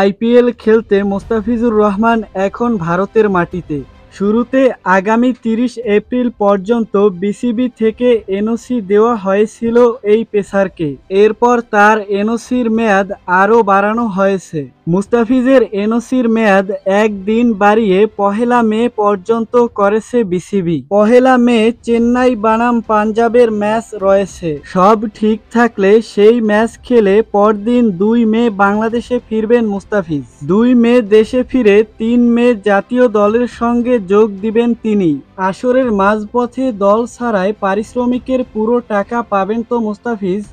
IPL খেলতে মোস্তাফিজুর রহমান এখন ভারতের মাটিতে। শুরুতে আগামী ৩০ এপ্রিল পর্যন্ত বিসিবি থেকে এনওসি দেওয়া হয়েছিল এই পেসারকে। এরপর তার এনওসির মেয়াদ আরও বাড়ানো হয়েছে। মুস্তাফিজের এনওসির মেয়াদ একদিন বাড়িয়ে ১লা মে পর্যন্ত করেছে বিসিবি। ১লা মে চেন্নাই বনাম পাঞ্জাবের ম্যাচ রয়েছে। সব ঠিক থাকলে সেই ম্যাচ খেলে পরদিন ২ মে বাংলাদেশে ফিরবেন মুস্তাফিজ। ২ মে দেশে ফিরে ৩ মে জাতীয় দলের সঙ্গে যোগ দিবেন তিনি। আসরের মাঝপথে দল ছাড়াই পারিশ্রমিকের পুরো টাকা পাবেন তো মুস্তাফিজ?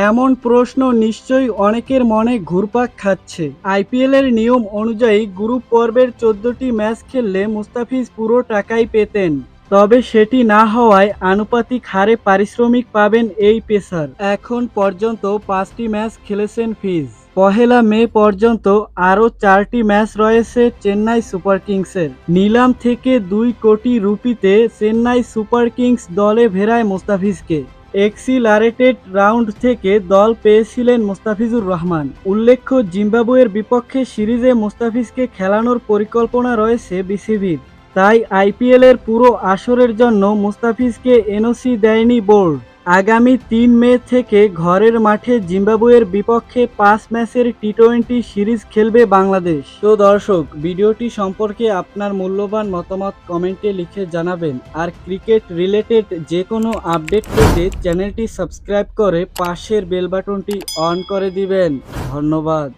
এমন প্রশ্ন নিশ্চয়ই অনেকের মনে ঘুরপাক খাচ্ছে। আইপিএলের নিয়ম অনুযায়ী গ্রুপ পর্বের ১৪টি ম্যাচ খেললে মুস্তাফিজ পুরো টাকাই পেতেন। তবে সেটি না হওয়ায় আনুপাতিক হারে পারিশ্রমিক পাবেন এই পেসার। এখন পর্যন্ত ৫টি ম্যাচ খেলেছেন ফিজ। ১লা মে পর্যন্ত আরও 4টি ম্যাচ রয়েছে চেন্নাই সুপার কিংসের। নিলাম থেকে ২ কোটি রুপিতে চেন্নাই সুপার কিংস দলে ভেড়ায় মুস্তাফিজকে। এক্সিলারেটেড রাউন্ড থেকে দল পেয়েছিলেন মুস্তাফিজুর রহমান। উল্লেখ্য, জিম্বাবুয়ের বিপক্ষে সিরিজে মুস্তাফিজকে খেলানোর পরিকল্পনা রয়েছে বিসিবির। তাই আইপিএলের পুরো আসরের জন্য মুস্তাফিজকে এনওসি দেয়নি বোর্ড। আগামী ৩ মে থেকে ঘরের মাঠে জিম্বাবুয়ের বিপক্ষে ৫ ম্যাচের টি-২০ সিরিজ খেলবে বাংলাদেশ। তো দর্শক, ভিডিওটি সম্পর্কে আপনার মূল্যবান মতামত কমেন্টে লিখে জানাবেন। আর ক্রিকেট রিলেটেড যে কোনো আপডেট পেতে চ্যানেলটি সাবস্ক্রাইব করে পাশের বেল বাটনটি অন করে দিবেন। ধন্যবাদ।